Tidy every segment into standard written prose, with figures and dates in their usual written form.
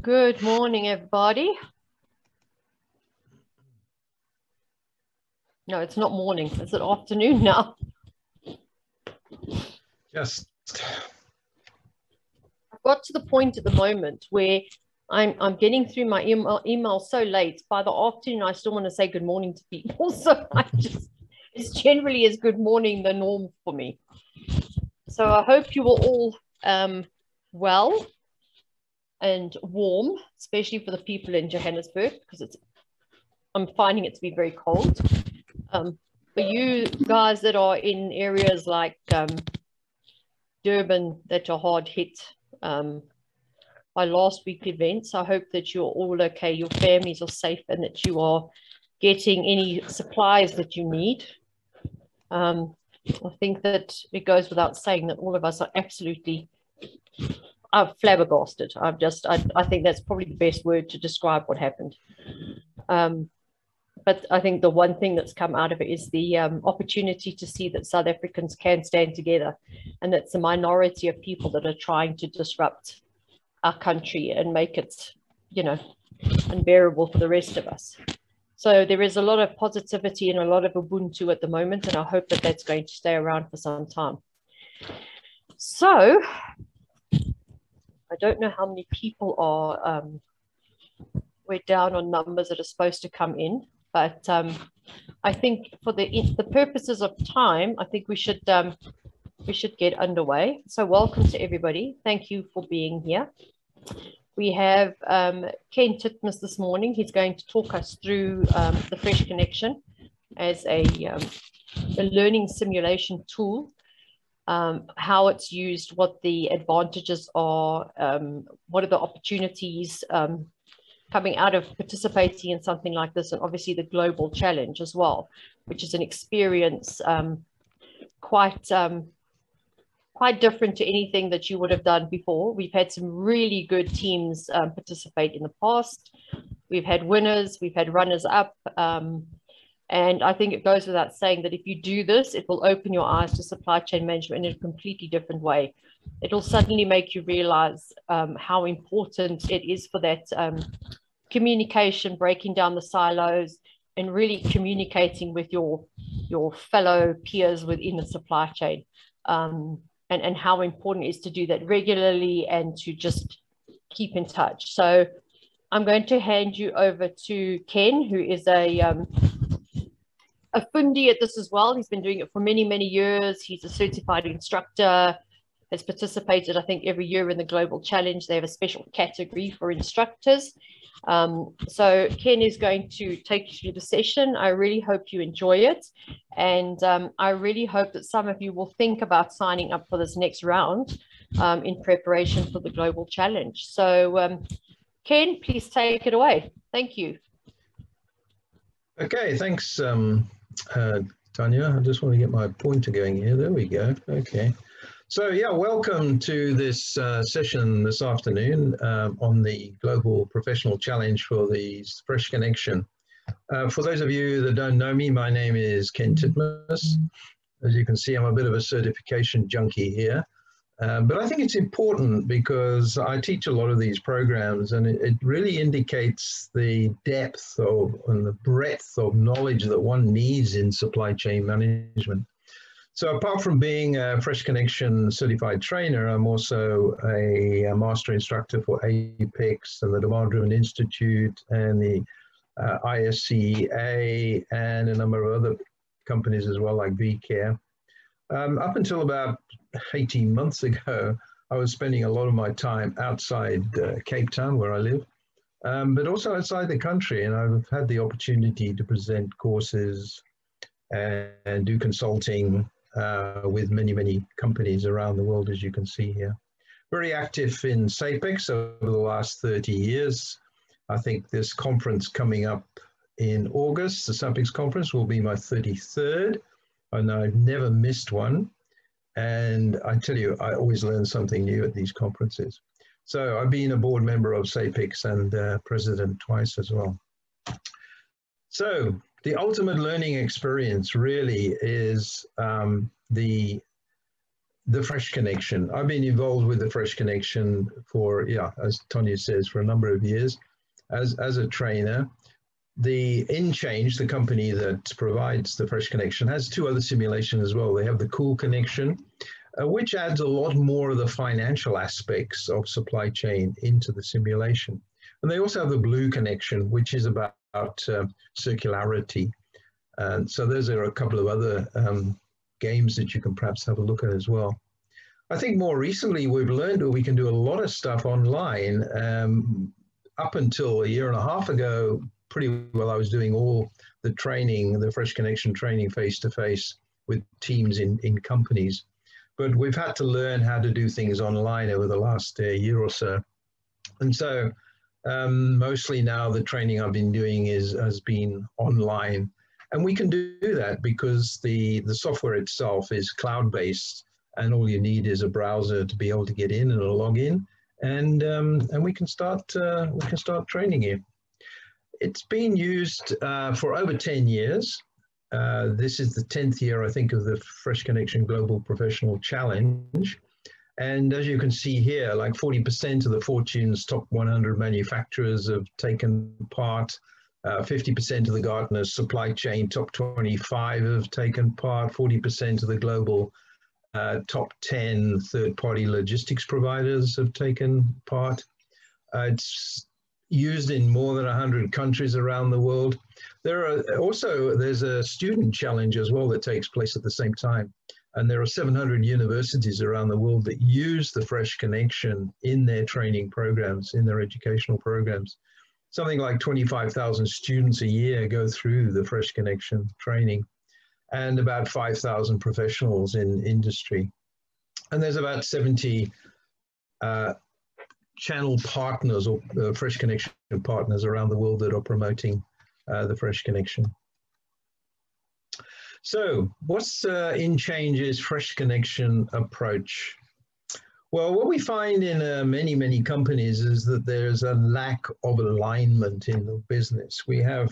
Good morning, everybody. No, it's not morning. It's afternoon now. Yes. I've got to the point at the moment where I'm getting through my email so late. By the afternoon, I still want to say good morning to people. So it's generally as good morning the norm for me. So I hope you are all well and warm, especially for the people in Johannesburg, because I'm finding it to be very cold. For you guys that are in areas like Durban that are hard hit by last week's events, I hope that you're all okay, your families are safe, and that you are getting any supplies that you need. I think that it goes without saying that all of us are absolutely flabbergasted. I think that's probably the best word to describe what happened. But I think the one thing that's come out of it is the opportunity to see that South Africans can stand together, and that's a minority of people that are trying to disrupt our country and make it, unbearable for the rest of us. So there is a lot of positivity and a lot of Ubuntu at the moment, and I hope that that's going to stay around for some time. So I don't know how many people are, we're down on numbers that are supposed to come in. But I think for the purposes of time, I think we should get underway. So welcome to everybody. Thank you for being here. We have Ken Titmus this morning. He's going to talk us through the Fresh Connection as a learning simulation tool, how it's used, what the advantages are, what are the opportunities coming out of participating in something like this, and obviously the global challenge as well, which is an experience quite different to anything that you would have done before. We've had some really good teams participate in the past. We've had winners, we've had runners up, and I think it goes without saying that if you do this, it will open your eyes to supply chain management in a completely different way. It'll suddenly make you realize how important it is for that communication, breaking down the silos, and really communicating with your fellow peers within the supply chain, and how important it is to do that regularly and to just keep in touch. So I'm going to hand you over to Ken, who is a fundi at this as well. He's been doing it for many, many years. He's a certified instructor, has participated, I think, every year in the Global Challenge. They have a special category for instructors. So Ken is going to take you through the session. I really hope you enjoy it. And I really hope that some of you will think about signing up for this next round in preparation for the Global Challenge. So Ken, please take it away. Thank you. Okay, thanks, Tanya. I just want to get my pointer going here. There we go. Okay. So yeah, welcome to this session this afternoon on the Global Professional Challenge for the Fresh Connection. For those of you that don't know me, my name is Ken Titmus. As you can see, I'm a bit of a certification junkie here. But I think it's important because I teach a lot of these programs, and it really indicates the depth and the breadth of knowledge that one needs in supply chain management. So apart from being a Fresh Connection certified trainer, I'm also a master instructor for APEX and the Demand Driven Institute and the ISCA and a number of other companies as well, like VCare. Up until about 18 months ago, I was spending a lot of my time outside Cape Town, where I live, but also outside the country. And I've had the opportunity to present courses and do consulting with many, many companies around the world, as you can see here. Very active in SAPEX over the last 30 years. I think this conference coming up in August, the SAPEX conference, will be my 33rd, and I've never missed one. And I tell you, I always learn something new at these conferences. So I've been a board member of SAPEX and president twice as well. So the ultimate learning experience really is the the Fresh Connection. I've been involved with the Fresh Connection for, yeah, as Tonya says, for a number of years as a trainer. The InChange, the company that provides the Fresh Connection, has two other simulations as well. They have the Cool Connection, which adds a lot more of the financial aspects of supply chain into the simulation. And they also have the Blue Connection, which is about circularity. And so those are a couple of other games that you can perhaps have a look at as well. I think more recently we've learned that we can do a lot of stuff online. Up until a year and a half ago, pretty well I was doing all the training, the Fresh Connection training face-to-face with teams in companies. But we've had to learn how to do things online over the last year or so. And so mostly now the training I've been doing has been online. And we can do that because the software itself is cloud-based, and all you need is a browser to be able to get in and a login, and we can start training you. It's been used for over 10 years. This is the 10th year, I think, of the Fresh Connection Global Professional Challenge. And as you can see here, like 40% of the Fortune's top 100 manufacturers have taken part. 50% of the Gartner's supply chain top 25 have taken part. 40% of the global top 10 third-party logistics providers have taken part. It's used in more than 100 countries around the world. There's a student challenge as well that takes place at the same time. And there are 700 universities around the world that use the Fresh Connection in their training programs, in their educational programs. Something like 25,000 students a year go through the Fresh Connection training, and about 5,000 professionals in industry. And there's about 70 channel partners or Fresh Connection partners around the world that are promoting the Fresh Connection. So what's InChange's Fresh Connection approach? Well, what we find in many, many companies is that there's a lack of alignment in the business. We have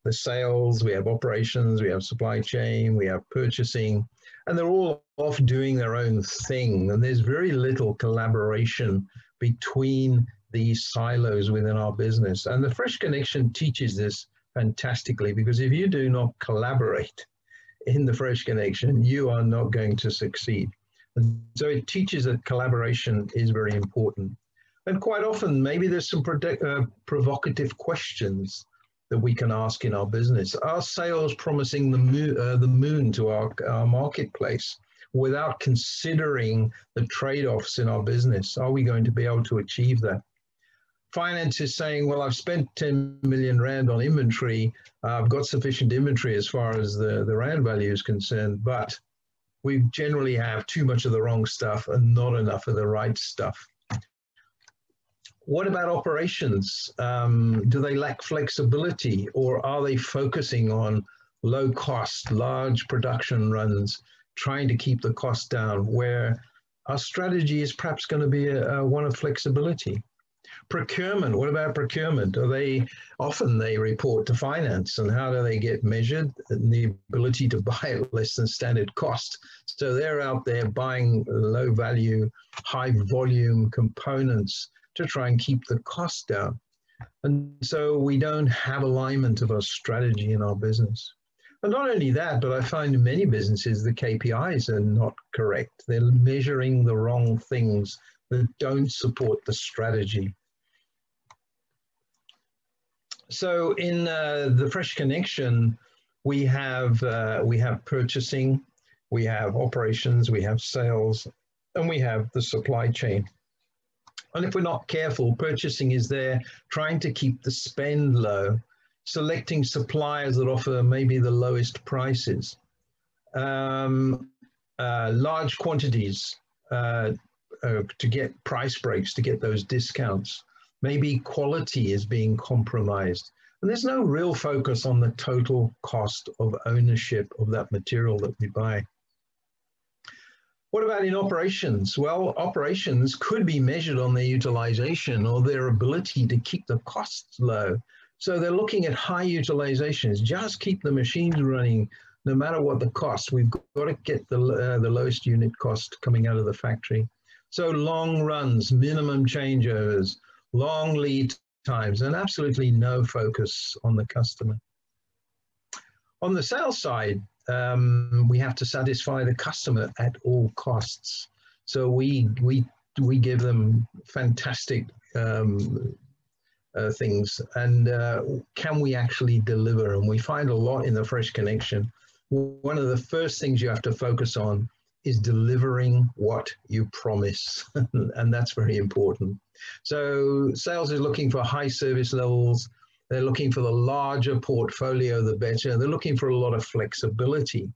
the sales, we have operations, we have supply chain, we have purchasing, and they're all off doing their own thing. And there's very little collaboration between these silos within our business. And the Fresh Connection teaches this fantastically, because if you do not collaborate in the Fresh Connection, you are not going to succeed. And so it teaches that collaboration is very important. And quite often, maybe there's some provocative questions that we can ask in our business. Are sales promising the moon to our marketplace without considering the trade-offs in our business? Are we going to be able to achieve that? Finance is saying, well, I've spent 10 million Rand on inventory. I've got sufficient inventory as far as the Rand value is concerned, but we generally have too much of the wrong stuff and not enough of the right stuff. What about operations? Do they lack flexibility, or are they focusing on low cost, large production runs, trying to keep the cost down, where our strategy is perhaps going to be one of flexibility? Procurement, what about procurement? Often they report to finance, and how do they get measured? And the ability to buy at less than standard cost. So they're out there buying low value, high volume components to try and keep the cost down. And so we don't have alignment of our strategy in our business. And not only that, but I find in many businesses, the KPIs are not correct. They're measuring the wrong things that don't support the strategy. So in the Fresh Connection, we have purchasing, we have operations, we have sales, and we have the supply chain. And if we're not careful, purchasing is there trying to keep the spend low, selecting suppliers that offer maybe the lowest prices, large quantities to get price breaks, to get those discounts. Maybe quality is being compromised. And there's no real focus on the total cost of ownership of that material that we buy. What about in operations? Well, operations could be measured on their utilization or their ability to keep the costs low. So they're looking at high utilizations, just keep the machines running no matter what the cost, we've got to get the lowest unit cost coming out of the factory. So long runs, minimum changeovers, long lead times, and absolutely no focus on the customer. On the sales side, we have to satisfy the customer at all costs. So we give them fantastic things, and can we actually deliver? And we find a lot in the Fresh Connection. One of the first things you have to focus on is delivering what you promise, and that's very important. So sales is looking for high service levels. They're looking for the larger portfolio, the better. They're looking for a lot of flexibility,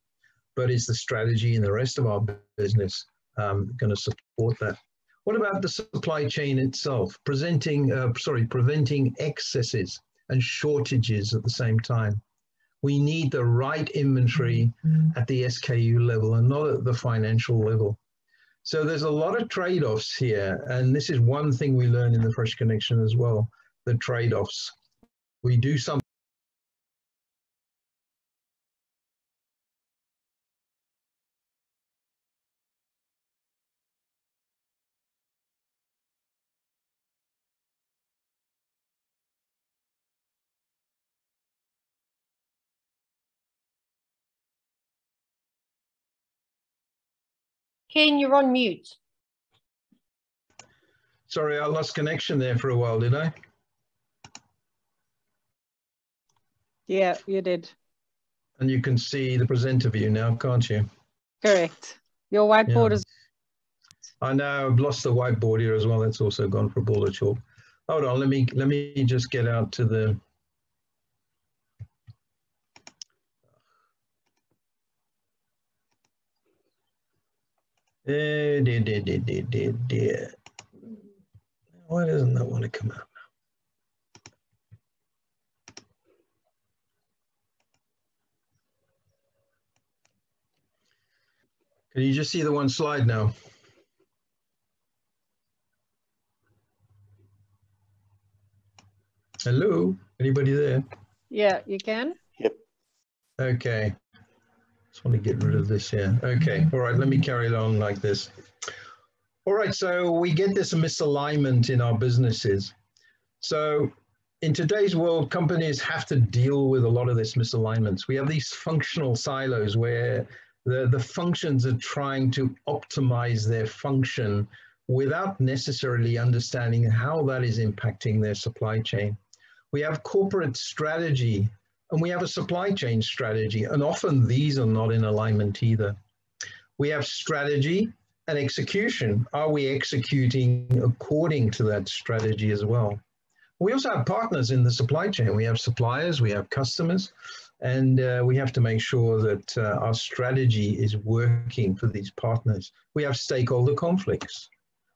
but is the strategy in the rest of our business going to support that? What about the supply chain itself? Preventing excesses and shortages at the same time. We need the right inventory at the SKU level and not at the financial level. So there's a lot of trade-offs here. And this is one thing we learn in the Fresh Connection as well, the trade-offs. We do something. Ken, you're on mute. Sorry, I lost connection there for a while, did I? Yeah, you did. And you can see the presenter view now, can't you? Correct. Your whiteboard is... I know, I've lost the whiteboard here as well. That's also gone for a ball of chalk. Hold on, let me just get out to the... Why doesn't that want to come out? Can you just see the one slide now? Hello, anybody there? Yeah, you can. Yep. Okay. Just want to get rid of this here. Okay, all right, let me carry it on like this. All right, so we get this misalignment in our businesses. So in today's world, companies have to deal with a lot of this misalignments. We have these functional silos where the functions are trying to optimize their function without necessarily understanding how that is impacting their supply chain. We have corporate strategy and we have a supply chain strategy, and often these are not in alignment either. We have strategy and execution. Are we executing according to that strategy as well? We also have partners in the supply chain. We have suppliers, we have customers, and we have to make sure that our strategy is working for these partners. We have stakeholder conflicts.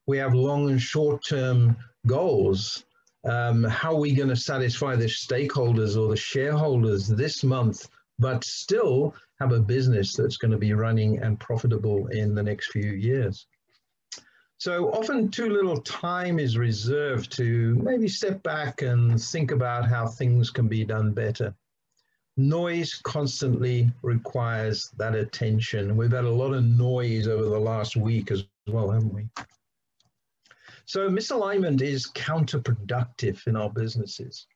We have long and short-term goals. How are we going to satisfy the stakeholders or the shareholders this month, but still have a business that's going to be running and profitable in the next few years? So often too little time is reserved to maybe step back and think about how things can be done better. Noise constantly requires that attention. We've had a lot of noise over the last week as well, haven't we? So misalignment is counterproductive in our businesses.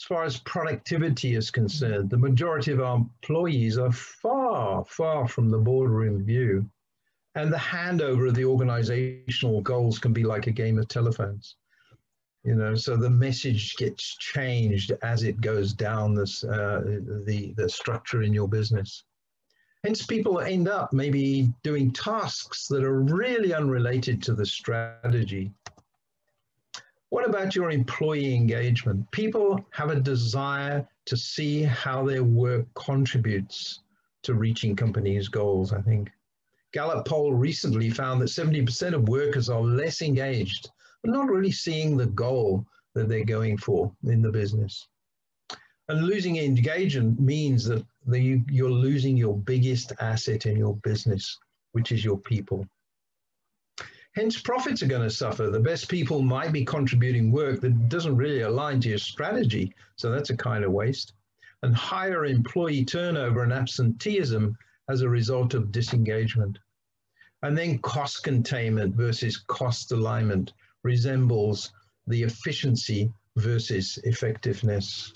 As far as productivity is concerned, the majority of our employees are far, far from the boardroom view. And the handover of the organizational goals can be like a game of telephones. You know, so the message gets changed as it goes down this, the structure in your business. Hence, people end up maybe doing tasks that are really unrelated to the strategy. What about your employee engagement? People have a desire to see how their work contributes to reaching companies' goals, I think. Gallup poll recently found that 70% of workers are less engaged, but not really seeing the goal that they're going for in the business. And losing engagement means that you're losing your biggest asset in your business, which is your people. Hence, profits are going to suffer. The best people might be contributing work that doesn't really align to your strategy, so that's a kind of waste. and higher employee turnover and absenteeism as a result of disengagement. And then cost containment versus cost alignment resembles the efficiency versus effectiveness.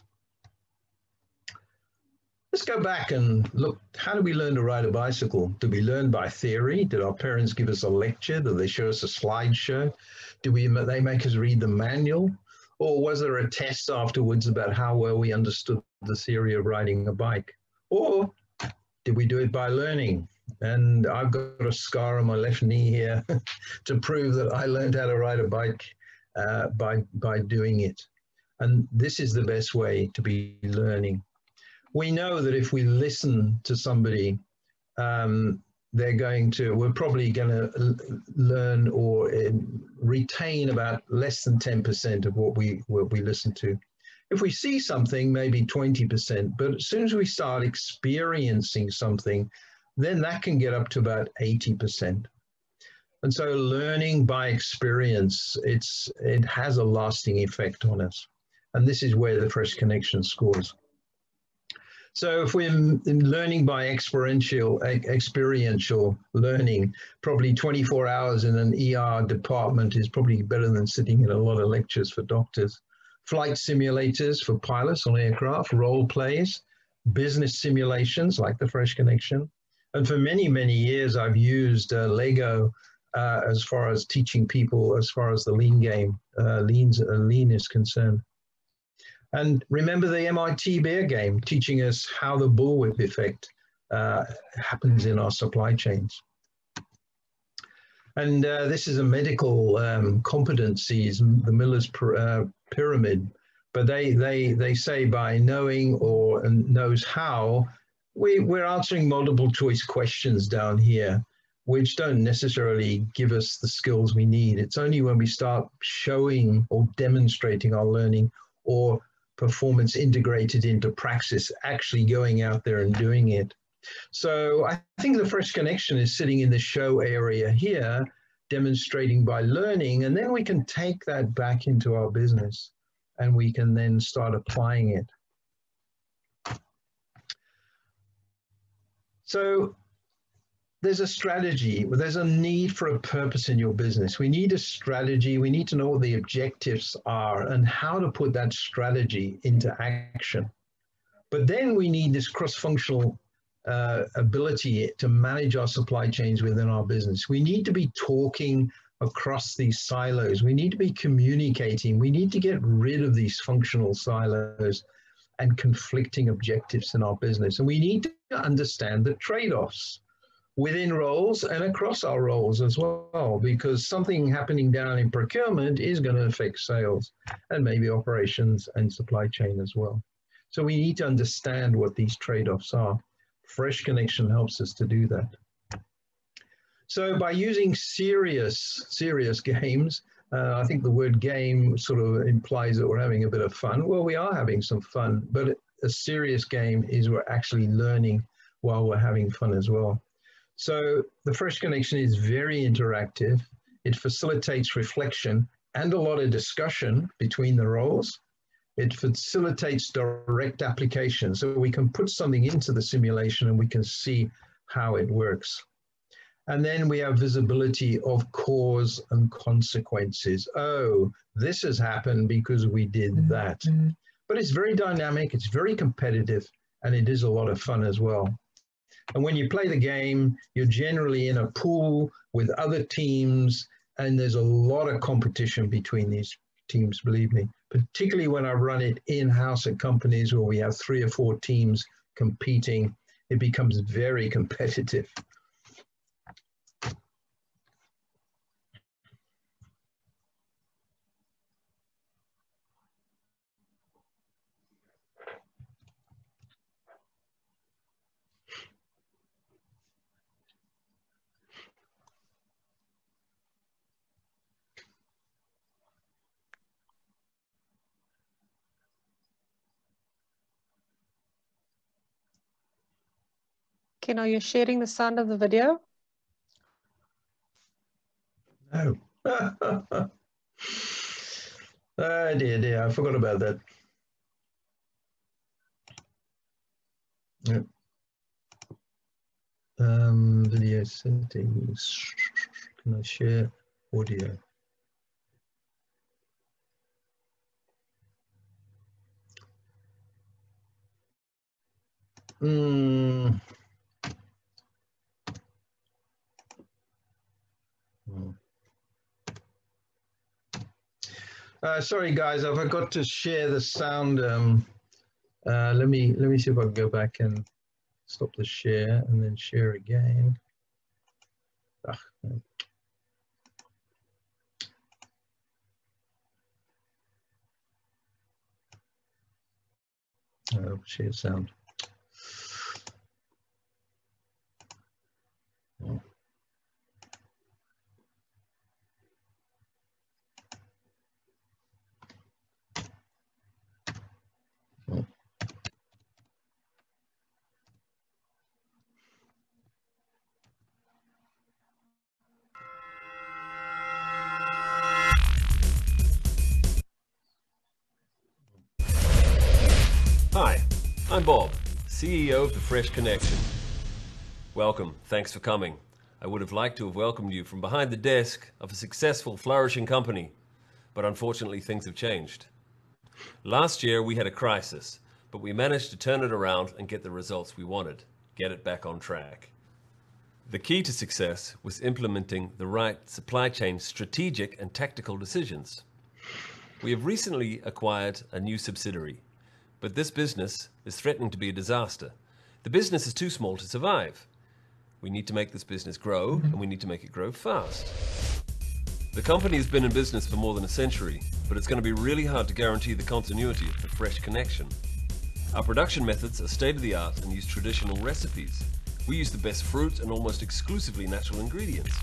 Let's go back and look, how do we learn to ride a bicycle? Did we learn by theory? Did our parents give us a lecture? Did they show us a slideshow? Did they make us read the manual? Or was there a test afterwards about how well we understood the theory of riding a bike? Or did we do it by learning? And I've got a scar on my left knee here to prove that I learned how to ride a bike by doing it. And this is the best way to be learning. We know that if we listen to somebody, we're probably going to learn or retain about less than 10% of what we listen to. If we see something, maybe 20%, but as soon as we start experiencing something, then that can get up to about 80%. And so learning by experience, it has a lasting effect on us. And this is where the Fresh Connection scores. So if we're learning by experiential learning, probably 24 hours in an ER department is probably better than sitting in a lot of lectures for doctors. Flight simulators for pilots on aircraft, role plays, business simulations like the Fresh Connection. And for many, many years, I've used Lego as far as teaching people, as far as the lean game, lean is concerned. And remember the MIT beer game, teaching us how the bullwhip effect happens in our supply chains. And this is a medical competencies, the Miller's pyramid. But they say by knowing or knows how, we're answering multiple choice questions down here, which don't necessarily give us the skills we need. It's only when we start showing or demonstrating our learning or performance integrated into praxis, actually going out there and doing it. So I think the Fresh Connection is sitting in the show area here, demonstrating by learning, and then we can take that back into our business and we can then start applying it. So there's a strategy, there's a need for a purpose in your business. We need a strategy. We need to know what the objectives are and how to put that strategy into action. But then we need this cross-functional ability to manage our supply chains within our business. We need to be talking across these silos. We need to be communicating. We need to get rid of these functional silos and conflicting objectives in our business. And we need to understand the trade-offs within roles and across our roles as well, because something happening down in procurement is going to affect sales and maybe operations and supply chain as well. So we need to understand what these trade-offs are. Fresh Connection helps us to do that. So by using serious games, I think the word game sort of implies that we're having a bit of fun. Well, we are having some fun, but a serious game is we're actually learning while we're having fun as well. So the Fresh Connection is very interactive. It facilitates reflection and a lot of discussion between the roles. It facilitates direct application. So we can put something into the simulation and we can see how it works. And then we have visibility of cause and consequences. Oh, this has happened because we did that. But it's very dynamic, it's very competitive, and it is a lot of fun as well. And when you play the game, you're generally in a pool with other teams, and there's a lot of competition between these teams, believe me, particularly when I run it in-house at companies where we have 3 or 4 teams competing, it becomes very competitive. Ken, are you sharing the sound of the video? No. Oh dear, I forgot about that. settings. Can I share audio? Sorry guys, I forgot to share the sound. Let me see if I can go back and stop the share and then share again. Share sound. Hi, I'm Bob, CEO of The Fresh Connection. Welcome, thanks for coming. I would have liked to have welcomed you from behind the desk of a successful, flourishing company, but unfortunately things have changed. Last year we had a crisis, but we managed to turn it around and get the results we wanted, get it back on track. The key to success was implementing the right supply chain strategic and tactical decisions. We have recently acquired a new subsidiary, but this business is threatening to be a disaster. The business is too small to survive. We need to make this business grow, and we need to make it grow fast. The company has been in business for more than a century, but it's going to be really hard to guarantee the continuity of The Fresh Connection. Our production methods are state-of-the-art and use traditional recipes. We use the best fruit and almost exclusively natural ingredients.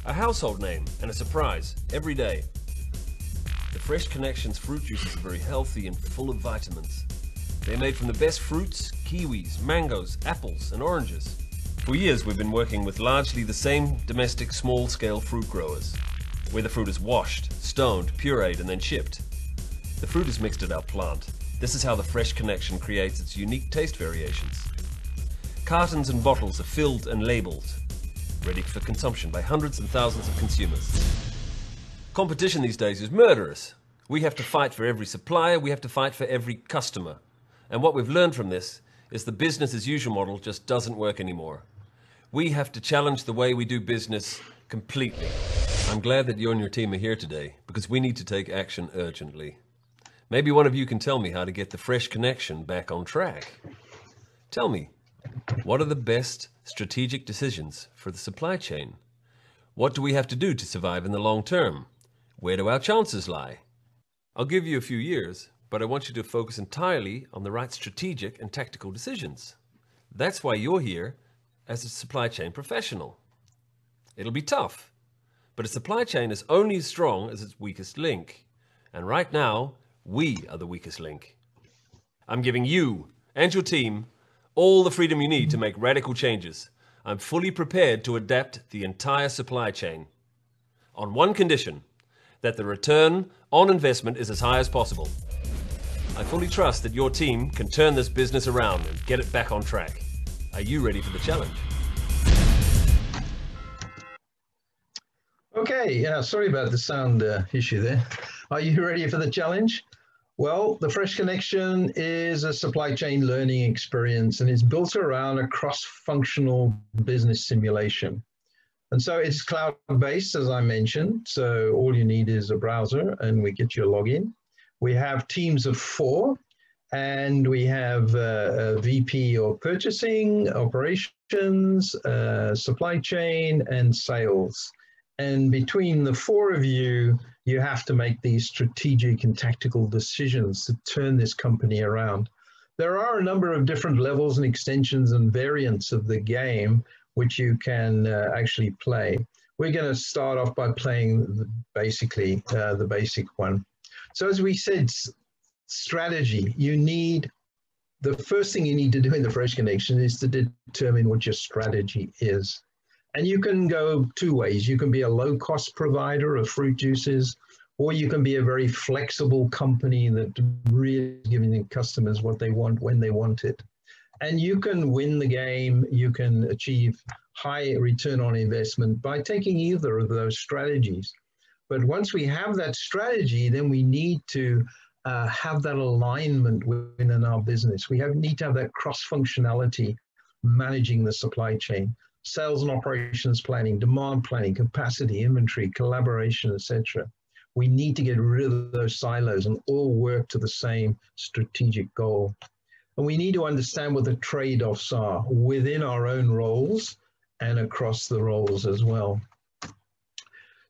A household name and a surprise every day. The Fresh Connection's fruit juices are very healthy and full of vitamins. They're made from the best fruits, kiwis, mangoes, apples, and oranges. For years, we've been working with largely the same domestic small-scale fruit growers, where the fruit is washed, stoned, pureed, and then shipped. The fruit is mixed at our plant. This is how the Fresh Connection creates its unique taste variations. Cartons and bottles are filled and labeled, ready for consumption by hundreds and thousands of consumers. Competition these days is murderous. We have to fight for every supplier, we have to fight for every customer. And what we've learned from this is the business as usual model just doesn't work anymore. We have to challenge the way we do business completely. I'm glad that you and your team are here today because we need to take action urgently. Maybe one of you can tell me how to get the Fresh Connection back on track. Tell me, what are the best strategic decisions for the supply chain? What do we have to do to survive in the long term? Where do our chances lie? I'll give you a few years, but I want you to focus entirely on the right strategic and tactical decisions. That's why you're here as a supply chain professional. It'll be tough, but a supply chain is only as strong as its weakest link. And right now, we are the weakest link. I'm giving you and your team all the freedom you need to make radical changes. I'm fully prepared to adapt the entire supply chain on one condition, that the return on investment is as high as possible. I fully trust that your team can turn this business around and get it back on track. Are you ready for the challenge? Okay, yeah, sorry about the sound issue there. Are you ready for the challenge? Well, the Fresh Connection is a supply chain learning experience and it's built around a cross-functional business simulation. And so it's cloud-based, as I mentioned. So all you need is a browser and we get your login. We have teams of 4 and we have a VP of purchasing, operations, supply chain, and sales. And between the 4 of you, you have to make these strategic and tactical decisions to turn this company around. There are a number of different levels and extensions and variants of the game which you can actually play. We're going to start off by playing basically the basic one. So as we said, strategy, the first thing you need to do in the Fresh Connection is to determine what your strategy is. And you can go 2 ways. You can be a low-cost provider of fruit juices, or you can be a very flexible company that really is giving the customers what they want when they want it. And you can win the game. You can achieve high return on investment by taking either of those strategies. But once we have that strategy, then we need to have that alignment within our business. We need to have that cross-functionality managing the supply chain, sales and operations planning, demand planning, capacity, inventory, collaboration, etc. We need to get rid of those silos and all work to the same strategic goal. And we need to understand what the trade-offs are within our own roles and across the roles as well.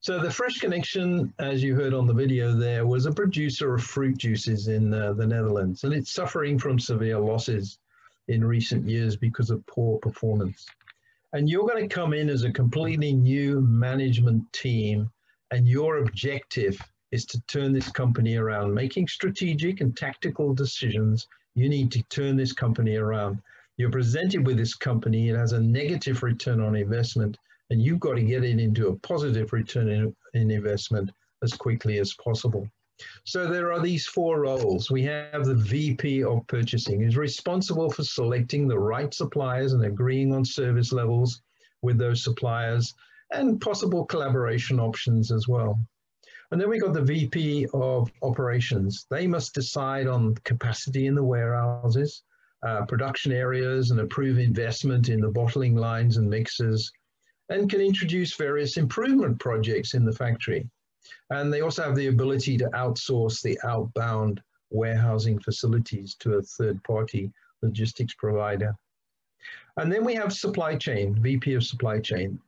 So the Fresh Connection, as you heard on the video there, was a producer of fruit juices in the Netherlands, and it's suffering from severe losses in recent years because of poor performance. And you're going to come in as a completely new management team, and your objective is to turn this company around. Making strategic and tactical decisions, you need to turn this company around. You're presented with this company, it has a negative return on investment, and you've got to get it into a positive return in investment as quickly as possible. So there are these 4 roles. We have the VP of Purchasing, who's responsible for selecting the right suppliers and agreeing on service levels with those suppliers and possible collaboration options as well. And then we got the VP of Operations. They must decide on capacity in the warehouses, production areas, and approve investment in the bottling lines and mixers, and can introduce various improvement projects in the factory. And they also have the ability to outsource the outbound warehousing facilities to a third-party logistics provider. And then we have supply chain, VP of Supply Chain.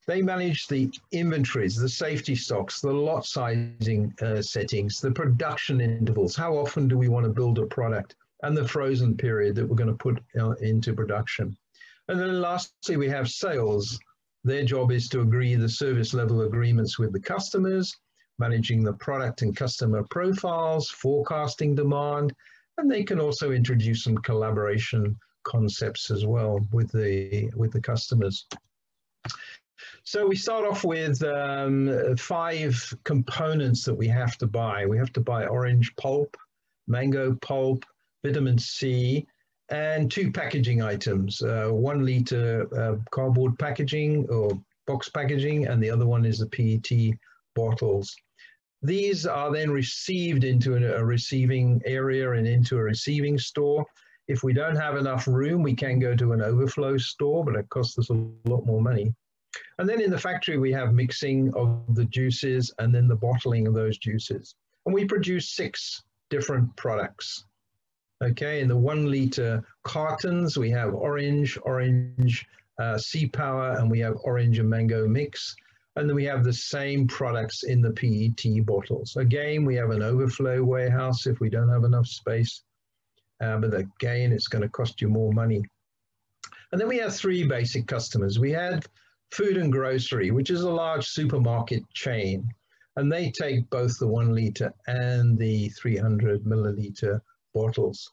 They manage the inventories, the safety stocks, the lot sizing settings, the production intervals. How often do we want to build a product? And the frozen period that we're going to put into production. And then lastly, we have sales. Their job is to agree the service level agreements with the customers, managing the product and customer profiles, forecasting demand, and they can also introduce some collaboration concepts as well with the customers. So we start off with 5 components that we have to buy. We have to buy orange pulp, mango pulp, vitamin C, and 2 packaging items, 1 liter cardboard packaging or box packaging, and the other one is the PET bottles. These are then received into a receiving area and into a receiving store. If we don't have enough room, we can go to an overflow store, but it costs us a lot more money. And then in the factory, we have mixing of the juices and then the bottling of those juices. And we produce 6 different products. Okay, in the 1 liter cartons, we have orange, sea power, and we have orange and mango mix. And then we have the same products in the PET bottles. Again, we have an overflow warehouse if we don't have enough space. But again, it's going to cost you more money. And then we have 3 basic customers. We have food and grocery, which is a large supermarket chain. And they take both the 1 liter and the 300 milliliter bottles.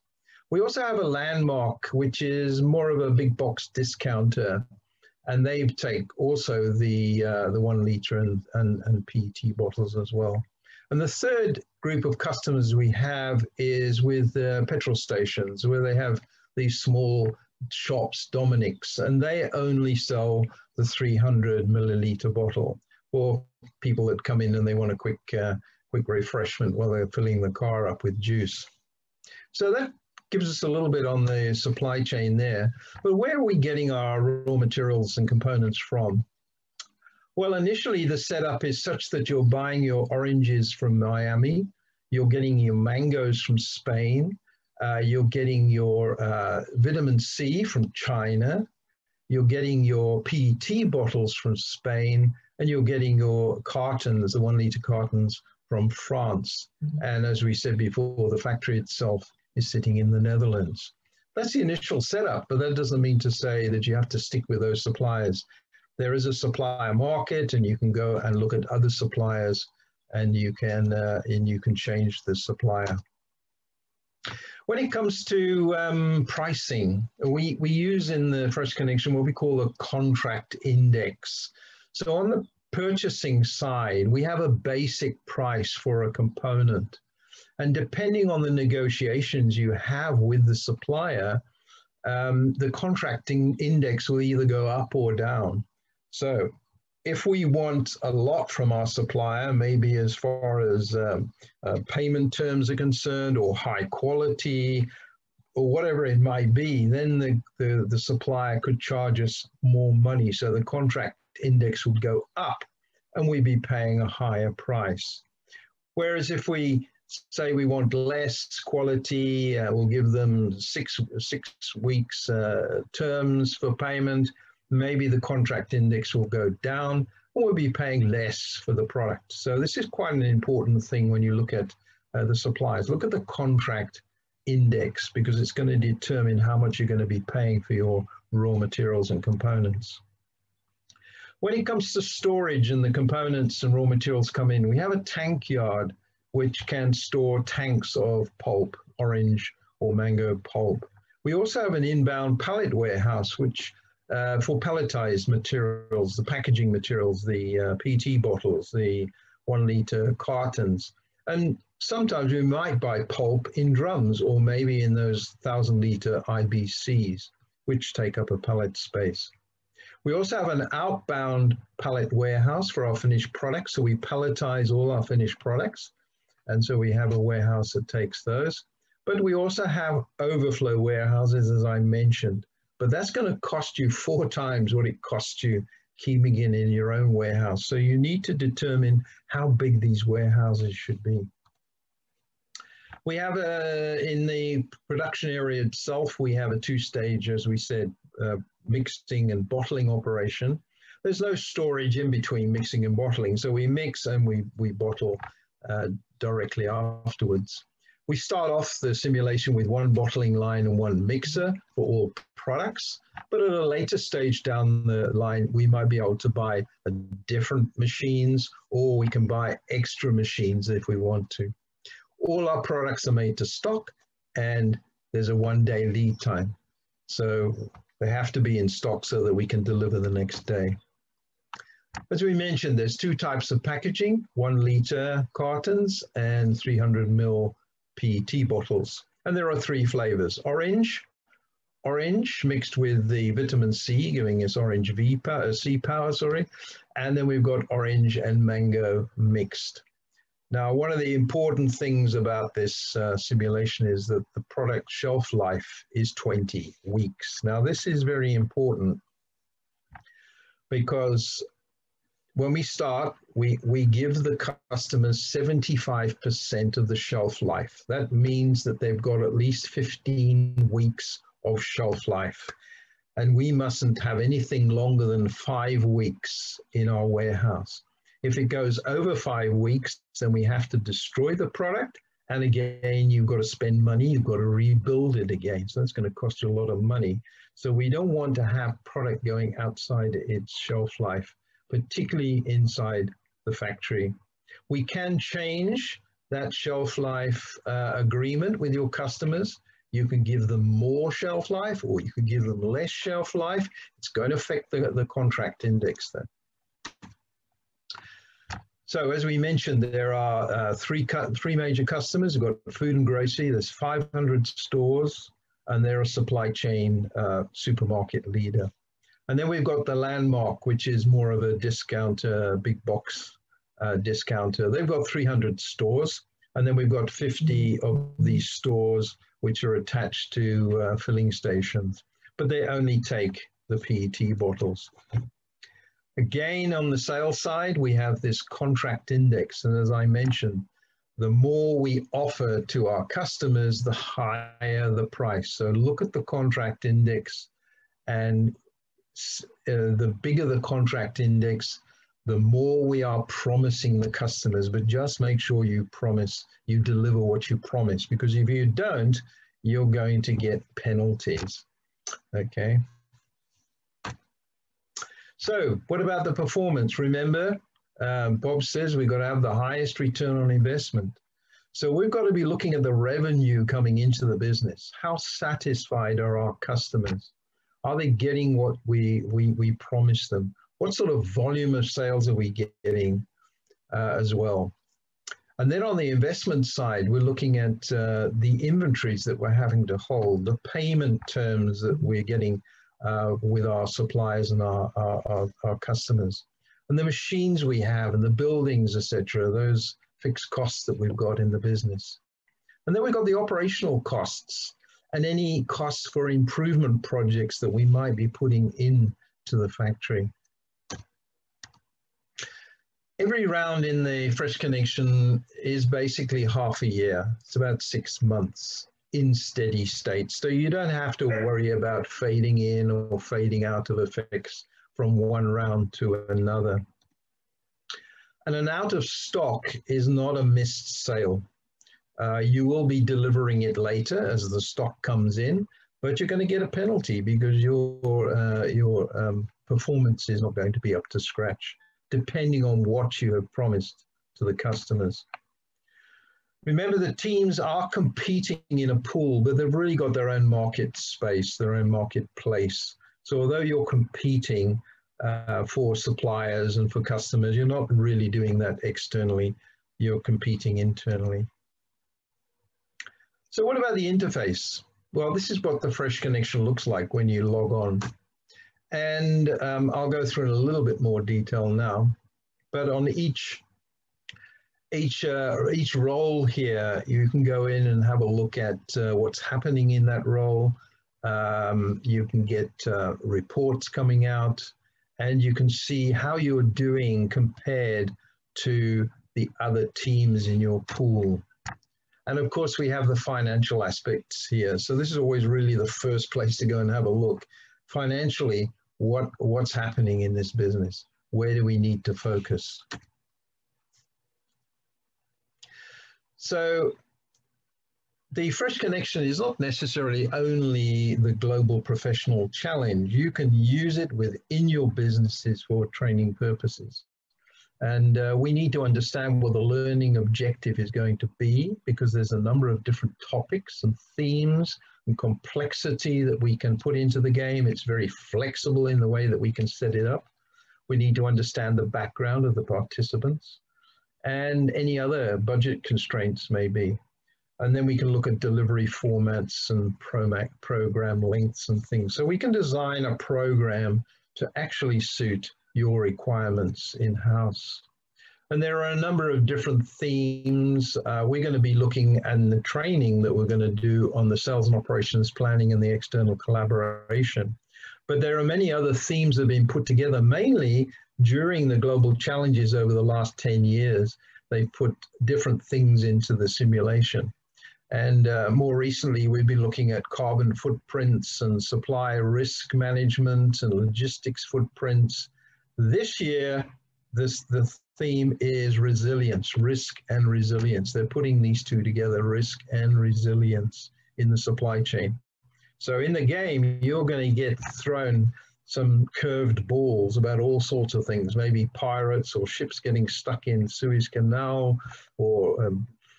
We also have a Landmark, which is more of a big box discounter, and they take also the 1 liter and PET bottles as well. And the third group of customers we have is with petrol stations, where they have these small shops, Dominic's, and they only sell the 300 milliliter bottle for people that come in and they want a quick refreshment while they're filling the car up with juice. So that gives us a little bit on the supply chain there. But where are we getting our raw materials and components from? Well, initially the setup is such that you're buying your oranges from Miami, you're getting your mangoes from Spain, you're getting your vitamin C from China, you're getting your PET bottles from Spain, and you're getting your cartons, the 1 liter cartons, from France. And as we said before, the factory itself is sitting in the Netherlands. That's the initial setup, but that doesn't mean to say that you have to stick with those suppliers. There is a supplier market, and you can go and look at other suppliers, and you can change the supplier. When it comes to pricing, we use in the Fresh Connection what we call a contract index. So on the purchasing side, we have a basic price for a component. And depending on the negotiations you have with the supplier, the contracting index will either go up or down. So if we want a lot from our supplier, maybe as far as payment terms are concerned, or high quality, or whatever it might be, then the supplier could charge us more money. So the contract index would go up and we'd be paying a higher price. Whereas if we say we want less quality, we'll give them six weeks terms for payment, maybe the contract index will go down, or we'll be paying less for the product. So this is quite an important thing when you look at the suppliers. Look at the contract index, because it's going to determine how much you're going to be paying for your raw materials and components. When it comes to storage and the components and raw materials come in, we have a tank yard which can store tanks of pulp, orange or mango pulp. We also have an inbound pallet warehouse, which for palletized materials, the packaging materials, the PET bottles, the 1 liter cartons. And sometimes we might buy pulp in drums, or maybe in those 1,000 liter IBCs, which take up a pallet space. We also have an outbound pallet warehouse for our finished products. So we palletize all our finished products. And so we have a warehouse that takes those. But we also have overflow warehouses, as I mentioned. But that's going to cost you 4 times what it costs you keeping it in your own warehouse. So you need to determine how big these warehouses should be. We have in the production area itself, we have a 2-stage, as we said, mixing and bottling operation. There's no storage in between mixing and bottling. So we mix and we bottle directly afterwards. We start off the simulation with 1 bottling line and 1 mixer for all products, but at a later stage down the line, we might be able to buy different machines, or we can buy extra machines if we want to. All our products are made to stock, and there's a 1-day lead time. So they have to be in stock so that we can deliver the next day. As we mentioned, there's 2 types of packaging, 1 liter cartons and 300 ml PET bottles. And there are 3 flavors: orange mixed with the vitamin C, giving us orange C power, sorry. And then we've got orange and mango mixed. Now, one of the important things about this simulation is that the product shelf life is 20 weeks. Now, this is very important because when we start, we give the customers 75% of the shelf life. That means that they've got at least 15 weeks of shelf life. And we mustn't have anything longer than 5 weeks in our warehouse. If it goes over 5 weeks, then we have to destroy the product. And again, you've got to spend money, you've got to rebuild it again. So that's going to cost you a lot of money. So we don't want to have product going outside its shelf life, particularly inside the factory. We can change that shelf life agreement with your customers. You can give them more shelf life, or you can give them less shelf life. It's going to affect the contract index then. So as we mentioned, there are three major customers. We've got food and grocery, there's 500 stores, and they're a supply chain supermarket leader. And then we've got the Landmark, which is more of a discounter, big box discounter. They've got 300 stores. And then we've got 50 of these stores which are attached to filling stations, but they only take the PET bottles. Again, on the sales side, we have this contract index. And as I mentioned, the more we offer to our customers, the higher the price. So look at the contract index, and the bigger the contract index, the more we are promising the customers. But just make sure you deliver what you promise, because if you don't, you're going to get penalties. Okay. So what about the performance? Remember, Bob says we've got to have the highest return on investment. So we've got to be looking at the revenue coming into the business. How satisfied are our customers? Are they getting what we promise them? What sort of volume of sales are we getting as well? And then on the investment side, we're looking at the inventories that we're having to hold, the payment terms that we're getting with our suppliers and our customers, and the machines we have and the buildings, etc., those fixed costs that we've got in the business. And then we've got the operational costs and any costs for improvement projects that we might be putting into the factory. Every round in the Fresh Connection is basically half a year. It's about 6 months in steady state. So you don't have to worry about fading in or fading out of effects from one round to another. And an out of stock is not a missed sale. You will be delivering it later as the stock comes in, but you're going to get a penalty because your performance is not going to be up to scratch, depending on what you have promised to the customers. Remember, the teams are competing in a pool, but they've really got their own market space, their own marketplace. So although you're competing for suppliers and for customers, you're not really doing that externally, you're competing internally. So what about the interface? Well, this is what the Fresh Connection looks like when you log on. And I'll go through in a little bit more detail now, but on each role here, you can go in and have a look at what's happening in that role. You can get reports coming out, and you can see how you're doing compared to the other teams in your pool. And of course, we have the financial aspects here. So this is always really the first place to go and have a look. Financially, what's happening in this business? Where do we need to focus? So the Fresh Connection is not necessarily only the Global Professional Challenge. You can use it within your businesses for training purposes. And we need to understand what the learning objective is going to be, because there's a number of different topics and themes and complexity that we can put into the game. It's very flexible in the way that we can set it up. We need to understand the background of the participants and any other budget constraints maybe. And then we can look at delivery formats and program lengths and things. So we can design a program to actually suit your requirements in-house. And there are a number of different themes. We're going to be looking at the training that we're going to do on the sales and operations planning and the external collaboration. But there are many other themes that have been put together, mainly during the global challenges over the last 10 years. They put different things into the simulation. And more recently, we've been looking at carbon footprints and supply risk management and logistics footprints. This year, the theme is resilience, risk and resilience. They're putting these two together, risk and resilience in the supply chain. So in the game, you're going to get thrown some curved balls about all sorts of things, maybe pirates or ships getting stuck in Suez Canal, or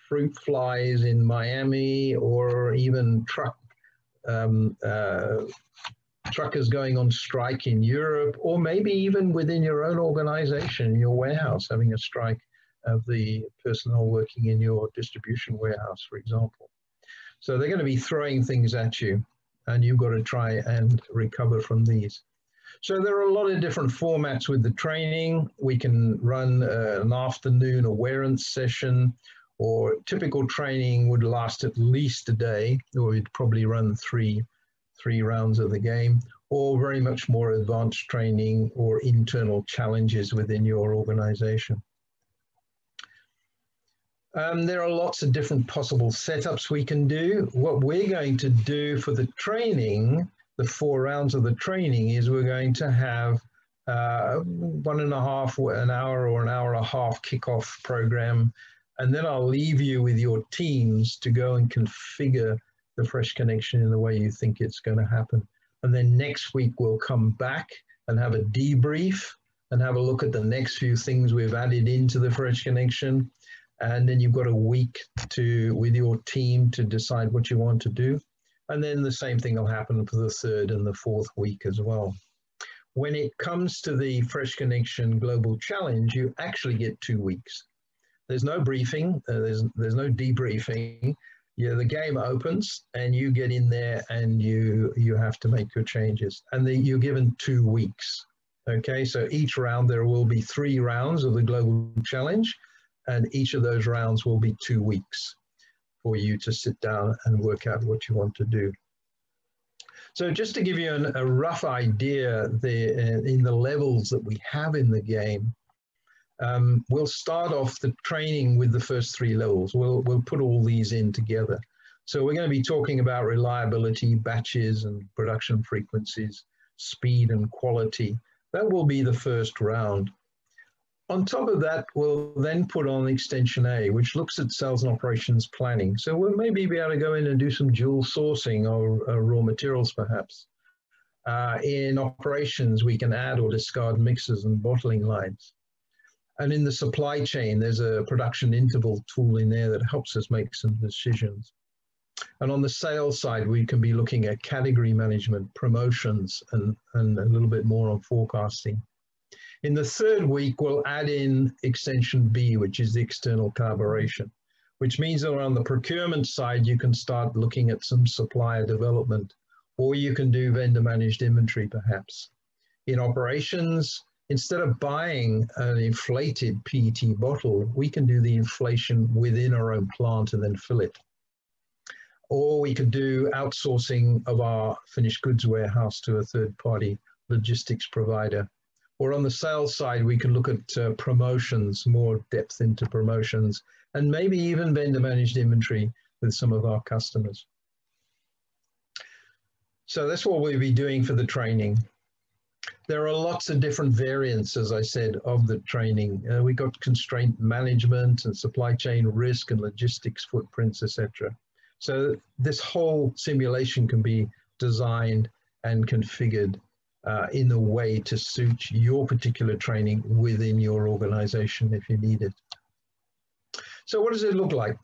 fruit flies in Miami, or even truckers going on strike in Europe, or maybe even within your own organization, your warehouse, having a strike of the personnel working in your distribution warehouse, for example. So they're going to be throwing things at you, and you've got to try and recover from these. So there are a lot of different formats with the training. We can run an afternoon awareness session, or typical training would last at least a day, or we'd probably run three rounds of the game, or very much more advanced training or internal challenges within your organization. There are lots of different possible setups we can do. What we're going to do for the training, the 4 rounds of the training, is we're going to have 1.5 an hour or an hour and a half kickoff program, and then I'll leave you with your teams to go and configure the Fresh Connection in the way you think it's going to happen. And then next week we'll come back and have a debrief and have a look at the next few things we've added into the Fresh Connection. And then you've got a week with your team to decide what you want to do. And then the same thing will happen for the 3rd and the 4th week as well. When it comes to the Fresh Connection Global Challenge, you actually get 2 weeks. There's no briefing. There's no debriefing. Yeah, the game opens and you get in there and you have to make your changes. And you're given 2 weeks. Okay, so each round there will be 3 rounds of the Global Challenge, and each of those rounds will be 2 weeks for you to sit down and work out what you want to do. So just to give you a rough idea in the levels that we have in the game, we'll start off the training with the first 3 levels. We'll put all these in together. So we're going to be talking about reliability, batches and production frequencies, speed and quality. That will be the first round. On top of that, we'll then put on Extension A, which looks at sales and operations planning. So we'll maybe be able to go in and do some dual sourcing or raw materials, perhaps. In operations, we can add or discard mixers and bottling lines. And in the supply chain, there's a production interval tool in there that helps us make some decisions. And on the sales side, we can be looking at category management, promotions, and a little bit more on forecasting. In the 3rd week, we'll add in Extension B, which is the external collaboration, which means that on the procurement side, you can start looking at some supplier development, or you can do vendor managed inventory, perhaps. In operations, instead of buying an inflated PET bottle, we can do the inflation within our own plant and then fill it. Or we could do outsourcing of our finished goods warehouse to a third-party logistics provider. Or on the sales side, we can look at promotions, more depth into promotions, and maybe even vendor managed inventory with some of our customers. So that's what we'll be doing for the training. There are lots of different variants, as I said, of the training. We got constraint management and supply chain risk and logistics footprints, etc. So this whole simulation can be designed and configured in a way to suit your particular training within your organization if you need it. So what does it look like?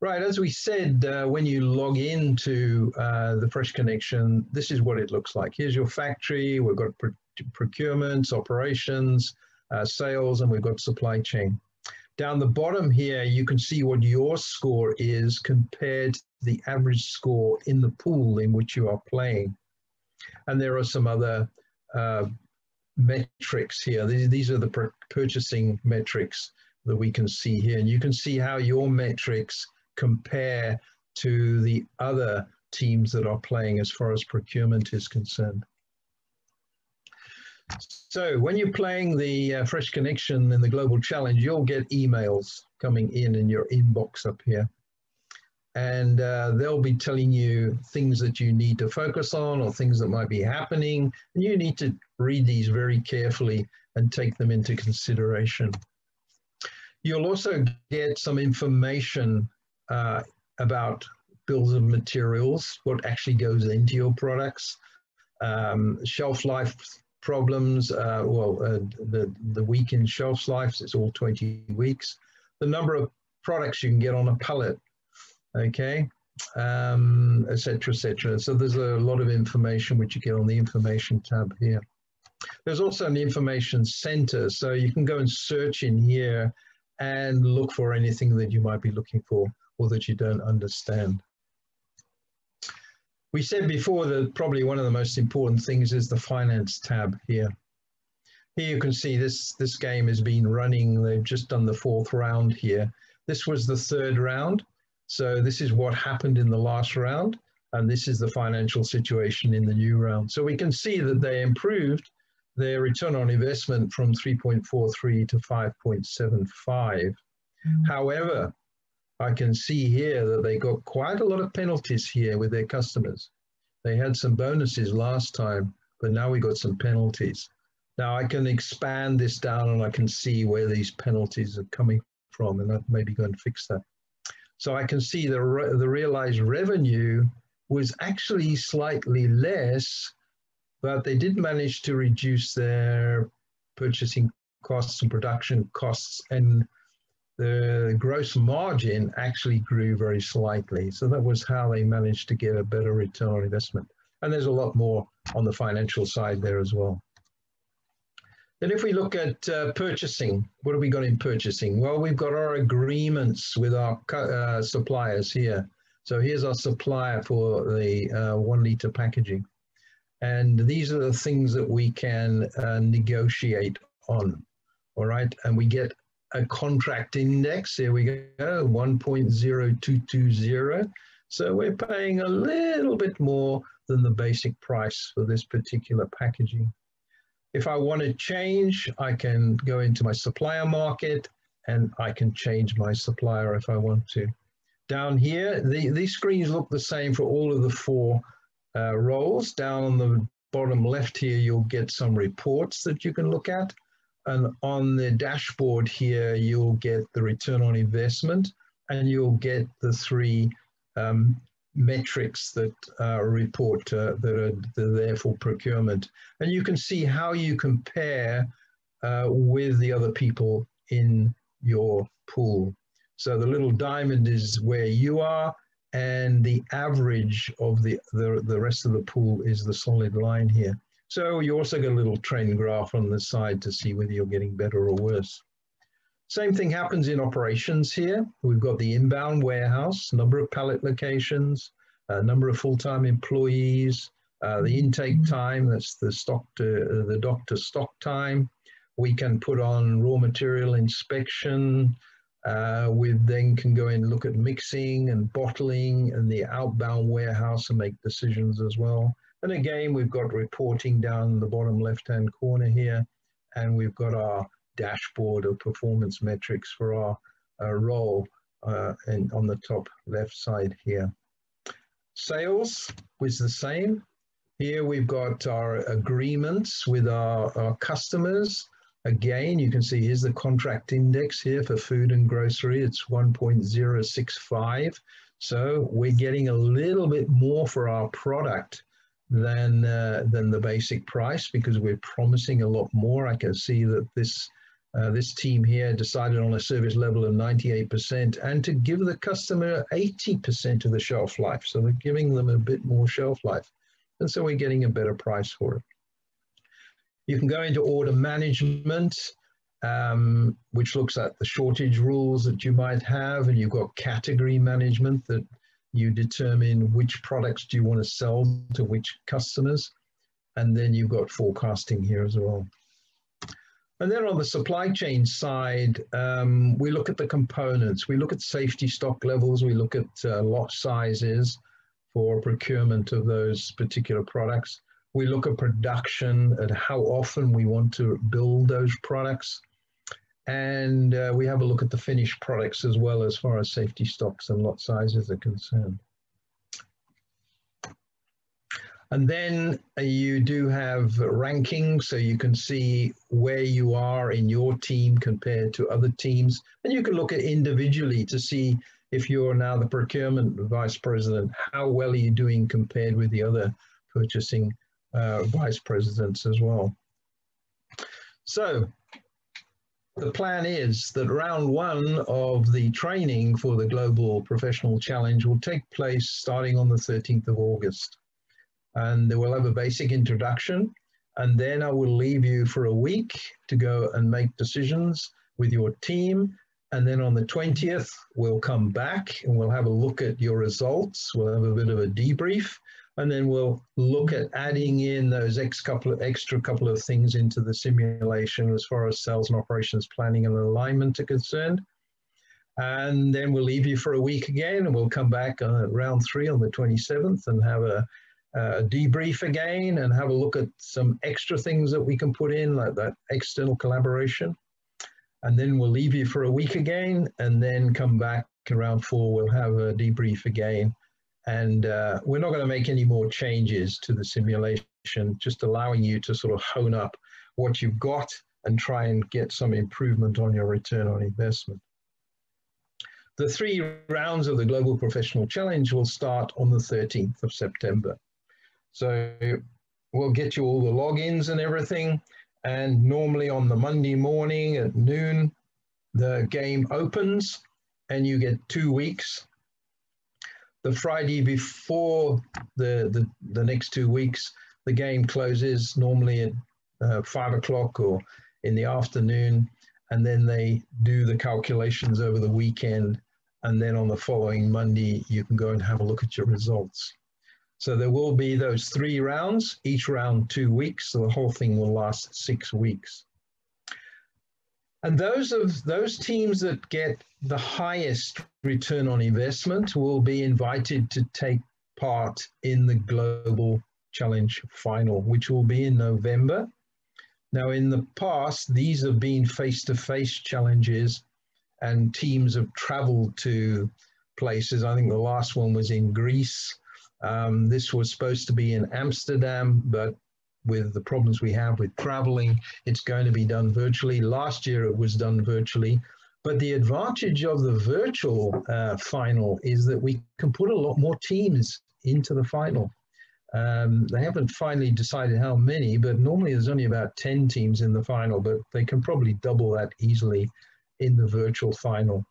Right, as we said, when you log into the Fresh Connection, this is what it looks like. Here's your factory. We've got procurements, operations, sales, and we've got supply chain. Down the bottom here, you can see what your score is compared to the average score in the pool in which you are playing. And there are some other metrics here. These are the purchasing metrics that we can see here. And you can see how your metrics compare to the other teams that are playing as far as procurement is concerned. So when you're playing the Fresh Connection and the Global Challenge, you'll get emails coming in your inbox up here. And they'll be telling you things that you need to focus on or things that might be happening. And you need to read these very carefully and take them into consideration. You'll also get some information about bills of materials, what actually goes into your products, shelf life problems, the week in shelf life, it's all 20 weeks, the number of products you can get on a pallet, okay, et cetera, et cetera. So there's a lot of information which you get on the information tab here. There's also an information center, so you can go and search in here and look for anything that you might be looking for or that you don't understand. We said before that probably one of the most important things is the finance tab here. Here you can see this game has been running. They've just done the 4th round here. This was the 3rd round. So this is what happened in the last round. And this is the financial situation in the new round. So we can see that they improved their return on investment from 3.43 to 5.75. However, I can see here that they got quite a lot of penalties here with their customers. They had some bonuses last time, but now we got some penalties. Now I can expand this down and I can see where these penalties are coming from, and I'll maybe go and fix that. So I can see the realized revenue was actually slightly less, but they did manage to reduce their purchasing costs and production costs, and the gross margin actually grew very slightly. So that was how they managed to get a better return on investment. And there's a lot more on the financial side there as well. Then if we look at purchasing, what have we got in purchasing? Well, we've got our agreements with our suppliers here. So here's our supplier for the 1 liter packaging. And these are the things that we can negotiate on, all right? And we get a contract index, here we go, 1.0220. So we're paying a little bit more than the basic price for this particular packaging. If I want to change, I can go into my supplier market and I can change my supplier if I want to. Down here, these screens look the same for all of the 4 roles. Down on the bottom left here, you'll get some reports that you can look at. And on the dashboard here, you'll get the return on investment, and you'll get the 3 metrics that report that are there for procurement. And you can see how you compare with the other people in your pool. So the little diamond is where you are, and the average of the rest of the pool is the solid line here. So you also get a little trend graph on the side to see whether you're getting better or worse. Same thing happens in operations here. We've got the inbound warehouse, number of pallet locations, number of full-time employees, the intake time, that's the dock to stock time. We can put on raw material inspection. We then can go in and look at mixing and bottling and the outbound warehouse and make decisions as well. And again, we've got reporting down in the bottom left-hand corner here, and we've got our dashboard of performance metrics for our role and on the top left side here. Sales was the same. Here we've got our agreements with our customers. Again, you can see here's the contract index here for food and grocery. It's 1.065. So we're getting a little bit more for our product than the basic price because we're promising a lot more. I can see that this team here decided on a service level of 98% and to give the customer 80% of the shelf life. So they're giving them a bit more shelf life. And so we're getting a better price for it. You can go into order management, which looks at the shortage rules that you might have, and you've got category management that you determine which products do you want to sell to which customers. And then you've got forecasting here as well. And then on the supply chain side, we look at the components. We look at safety stock levels. We look at lot sizes for procurement of those particular products. We look at production, at how often we want to build those products. And we have a look at the finished products as well as far as safety stocks and lot sizes are concerned. And then you do have rankings, so you can see where you are in your team compared to other teams. And you can look at individually to see if you're now the procurement vice president, how well are you doing compared with the other purchasing vice presidents as well. So the plan is that round 1 of the training for the Global Professional Challenge will take place starting on the 13th of August. And we'll have a basic introduction, and then I will leave you for a week to go and make decisions with your team. And then on the 20th, we'll come back and we'll have a look at your results. We'll have a bit of a debrief, and then we'll look at adding in those extra couple of things into the simulation as far as sales and operations planning and alignment are concerned. And then we'll leave you for a week again, and we'll come back on round 3 on the 27th and have a debrief again and have a look at some extra things that we can put in, like that external collaboration. And then we'll leave you for a week again, and then come back around 4, we'll have a debrief again. And we're not going to make any more changes to the simulation, just allowing you to sort of hone up what you've got and try and get some improvement on your return on investment. The 3 rounds of the Global Professional Challenge will start on the 13th of September. So we'll get you all the logins and everything. And normally on the Monday morning at noon, the game opens and you get 2 weeks. The Friday before the next 2 weeks, the game closes normally at 5 o'clock or in the afternoon, and then they do the calculations over the weekend, and then on the following Monday, you can go and have a look at your results. So there will be those 3 rounds, each round 2 weeks, so the whole thing will last 6 weeks. And those teams that get the highest return on investment will be invited to take part in the Global Challenge Final, which will be in November. Now, in the past, these have been face-to-face challenges, and teams have traveled to places. I think the last one was in Greece. This was supposed to be in Amsterdam, but with the problems we have with traveling, it's going to be done virtually. Last year, it was done virtually. But the advantage of the virtual final is that we can put a lot more teams into the final. They haven't finally decided how many, but normally there's only about 10 teams in the final, but they can probably double that easily in the virtual final.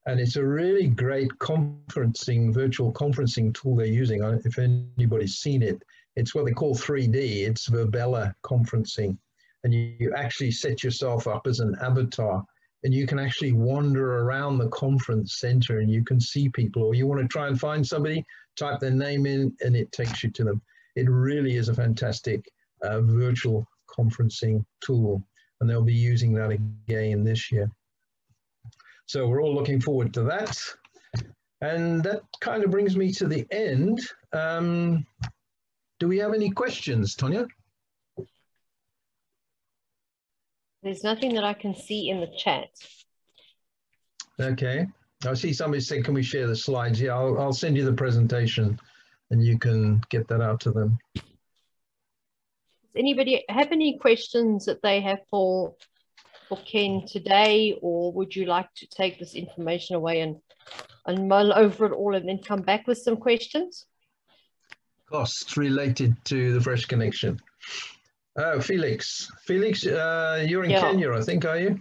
And it's a really great virtual conferencing tool they're using. If anybody's seen it, it's what they call 3D. It's Verbella conferencing. And you actually set yourself up as an avatar, and you can actually wander around the conference center and you can see people, or you want to try and find somebody, type their name in and it takes you to them. It really is a fantastic virtual conferencing tool, and they'll be using that again this year. So we're all looking forward to that. And that kind of brings me to the end. Do we have any questions, Tonya? There's nothing that I can see in the chat. Okay. I see somebody said, can we share the slides? Yeah, I'll send you the presentation and you can get that out to them. Does anybody have any questions that they have for Ken today, or would you like to take this information away and mull over it all and then come back with some questions? Costs related to the Fresh Connection. Oh, Felix. Felix, you're in Kenya, I think, are you?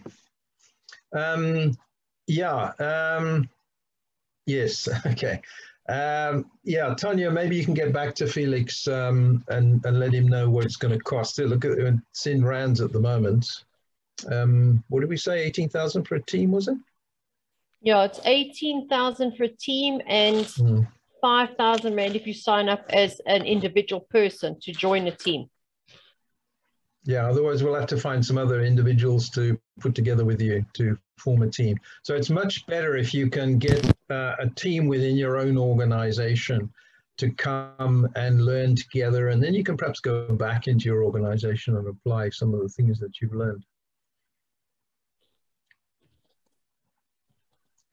Yes, okay. Yeah, Tonya, maybe you can get back to Felix and let him know what it's going to cost. Look at it's in rands at the moment. What did we say, 18,000 for a team, was it? Yeah, it's 18,000 for a team and 5,000 Rand if you sign up as an individual person to join a team. Yeah, otherwise we'll have to find some other individuals to put together with you to form a team. So it's much better if you can get a team within your own organization to come and learn together, and then you can perhaps go back into your organization and apply some of the things that you've learned.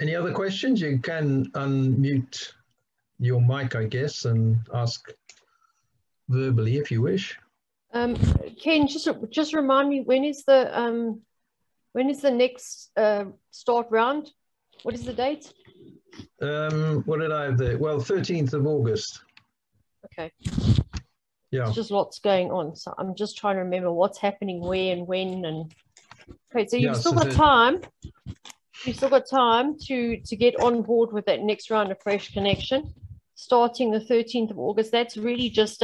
Any other questions? You can unmute your mic, I guess, and ask verbally if you wish. Ken, just remind me, when is the next start round? What is the date? What did I have there? Well, 13th of August. Okay. Yeah. There's just lots going on, so I'm just trying to remember what's happening where and when. And okay, so you've still got time. You've still got time to get on board with that next round of Fresh Connection, starting the 13th of August. That's really just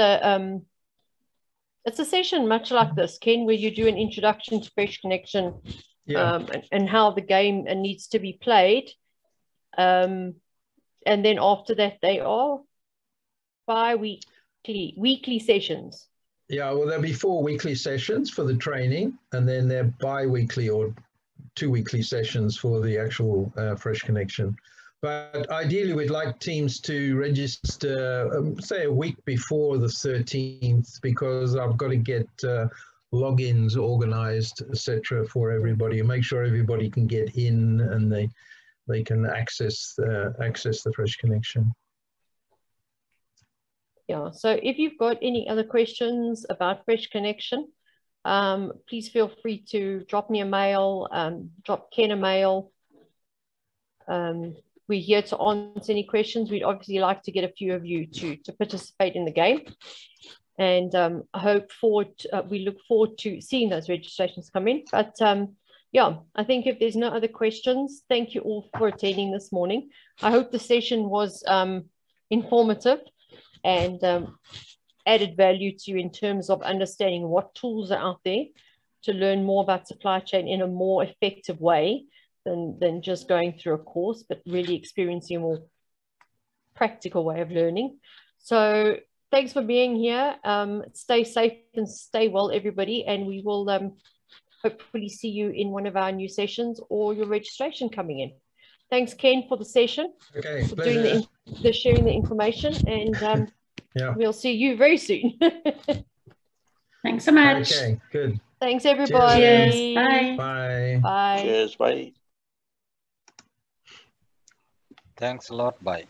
it's a session much like this, Ken, where you do an introduction to Fresh Connection, and how the game needs to be played. And then after that, they are weekly sessions. Yeah, well, there'll be 4 weekly sessions for the training, and then they're bi-weekly or 2 weekly sessions for the actual Fresh Connection. But ideally, we'd like teams to register, say, a week before the 13th, because I've got to get logins organized, etc., for everybody, and make sure everybody can get in and they can access the Fresh Connection. Yeah, so if you've got any other questions about Fresh Connection, please feel free to drop me a mail, drop Ken a mail. We're here to answer any questions. We'd obviously like to get a few of you to participate in the game. And we look forward to seeing those registrations come in. But yeah, I think if there's no other questions, thank you all for attending this morning. I hope the session was informative and added value to you in terms of understanding what tools are out there to learn more about supply chain in a more effective way than just going through a course, but really experiencing a more practical way of learning. So thanks for being here. Stay safe and stay well, everybody, and we will hopefully see you in one of our new sessions or your registration coming in. Thanks, Ken, for the session, Okay, for doing the sharing the information, and yeah. we'll see you very soon. Thanks so much. Okay, good. Thanks, everybody. Cheers. Bye. Bye. Bye. Cheers. Bye. Thanks a lot. Bye.